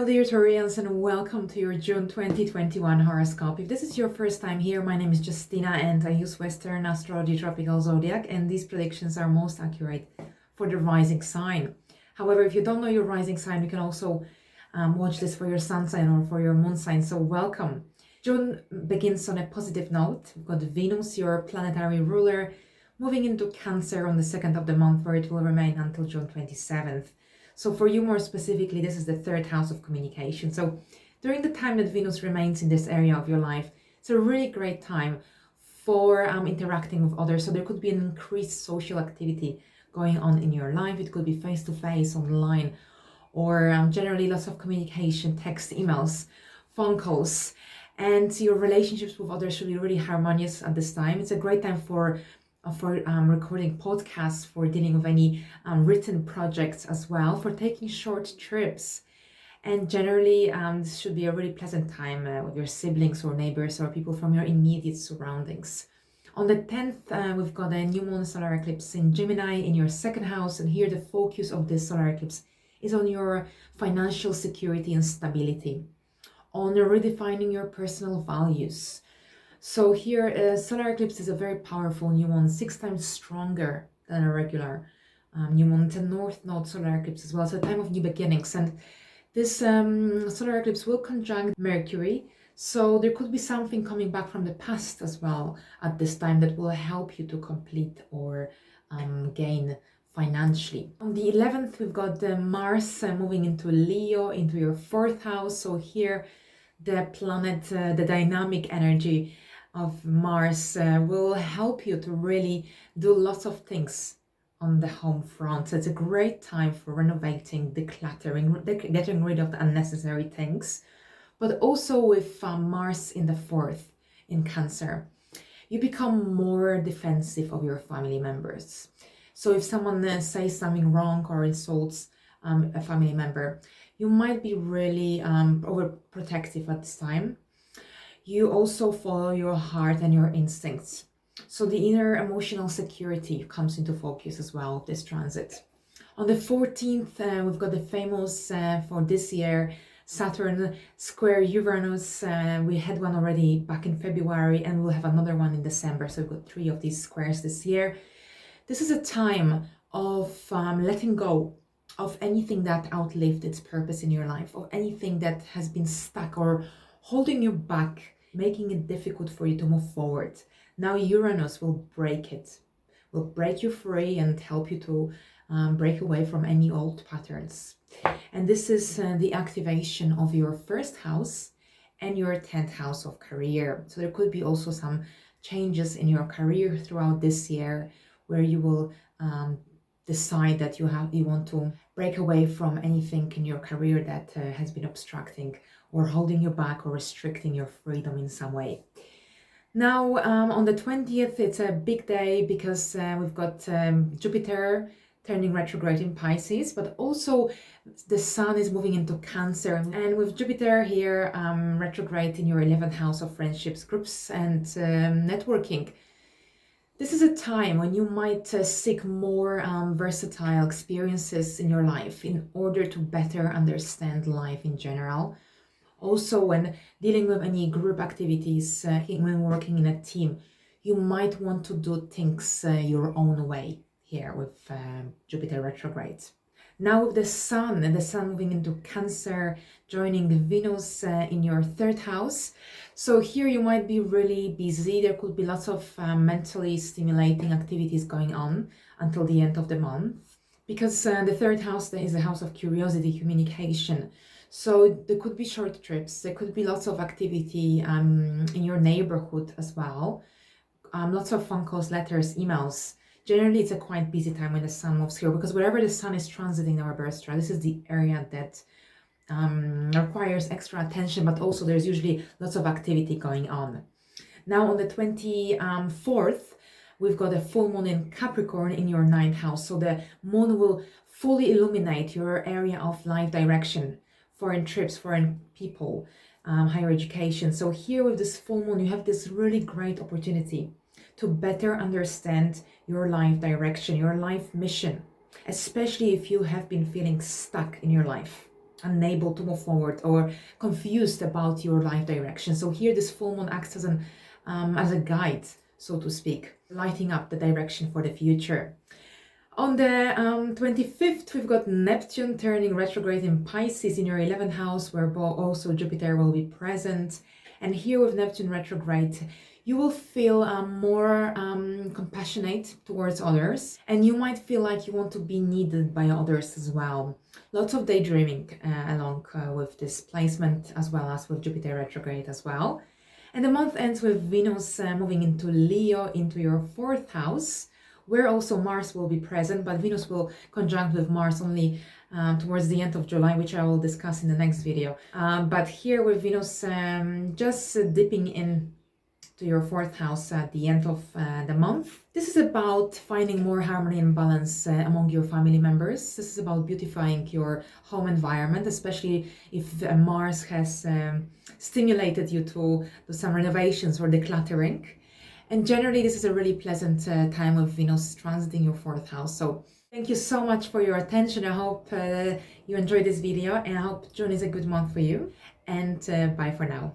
dear Taurians, and welcome to your June 2021 horoscope. If this is your first time here, my name is Justina and I use Western Astrology Tropical Zodiac, and these predictions are most accurate for the rising sign. However, if you don't know your rising sign, you can also watch this for your sun sign or for your moon sign, so welcome. June begins on a positive note. We've got Venus, your planetary ruler, moving into Cancer on the 2nd of the month, where it will remain until June 27th. So for you more specifically, this is the third house of communication. So during the time that Venus remains in this area of your life, it's a really great time for interacting with others. So there could be an increased social activity going on in your life. It could be face-to-face, online, or generally lots of communication, text, emails, phone calls. And your relationships with others should be really harmonious at this time. It's a great time for recording podcasts, for dealing with any written projects as well, for taking short trips. And generally, this should be a really pleasant time with your siblings or neighbors or people from your immediate surroundings. On the 10th, we've got a new moon solar eclipse in Gemini in your second house. And here the focus of this solar eclipse is on your financial security and stability, on redefining your personal values. So here, solar eclipse is a very powerful new moon, 6 times stronger than a regular new moon. It's a north node solar eclipse as well, so a time of new beginnings. And this solar eclipse will conjunct Mercury, so there could be something coming back from the past as well at this time that will help you to complete or gain financially. On the 11th, we've got Mars moving into Leo, into your 4th house. So here, the planet, the dynamic energy of Mars will help you to really do lots of things on the home front. So it's a great time for renovating, decluttering, getting rid of the unnecessary things. But also with Mars in the 4th in Cancer, you become more defensive of your family members. So if someone says something wrong or insults a family member, you might be really overprotective at this time. You also follow your heart and your instincts. So the inner emotional security comes into focus as well with this transit. On the 14th, we've got the famous, for this year, Saturn square Uranus. We had one already back in February, and we'll have another one in December. So we've got 3 of these squares this year. This is a time of letting go of anything that outlived its purpose in your life, of anything that has been stuck or holding you back, making it difficult for you to move forward. Now Uranus will break it, will break you free and help you to break away from any old patterns. And this is the activation of your 1st house and your 10th house of career. So there could be also some changes in your career throughout this year, where you will decide that you want to break away from anything in your career that has been obstructing or holding you back or restricting your freedom in some way. Now, on the 20th, it's a big day because we've got Jupiter turning retrograde in Pisces, but also the Sun is moving into Cancer. And with Jupiter here retrograde in your 11th house of friendships, groups, and networking, this is a time when you might seek more versatile experiences in your life in order to better understand life in general. Also, when dealing with any group activities, when working in a team, you might want to do things your own way here with Jupiter retrograde. Now with the Sun, and the Sun moving into Cancer, joining Venus in your 3rd house. So here you might be really busy. There could be lots of mentally stimulating activities going on until the end of the month, because the 3rd house is a house of curiosity, communication. So there could be short trips. There could be lots of activity in your neighborhood as well. Lots of phone calls, letters, emails. Generally, it's a quite busy time when the Sun moves here, because wherever the Sun is transiting our birth chart, this is the area that requires extra attention, but also there's usually lots of activity going on. Now on the 24th, we've got a full moon in Capricorn in your 9th house. So the moon will fully illuminate your area of life direction, foreign trips, foreign people, higher education. So here with this full moon, you have this really great opportunity to better understand your life direction, your life mission, especially if you have been feeling stuck in your life. unable to move forward or confused about your life direction. So here this full moon acts as a guide, so to speak, lighting up the direction for the future. On the 25th, we've got Neptune turning retrograde in Pisces in your 11th house, where also Jupiter will be present. And here with Neptune retrograde, you will feel more compassionate towards others, and you might feel like you want to be needed by others as well. Lots of daydreaming along with this placement, as well as with Jupiter retrograde as well. And the month ends with Venus moving into Leo, into your 4th house, where also Mars will be present, but Venus will conjunct with Mars only towards the end of July, which I will discuss in the next video. But here with Venus just dipping in to your 4th house at the end of the month. This is about finding more harmony and balance among your family members. This is about beautifying your home environment, especially if Mars has stimulated you to do some renovations or decluttering. And generally, this is a really pleasant time of Venus transiting your 4th house. So thank you so much for your attention. I hope you enjoyed this video, and I hope June is a good month for you. And bye for now.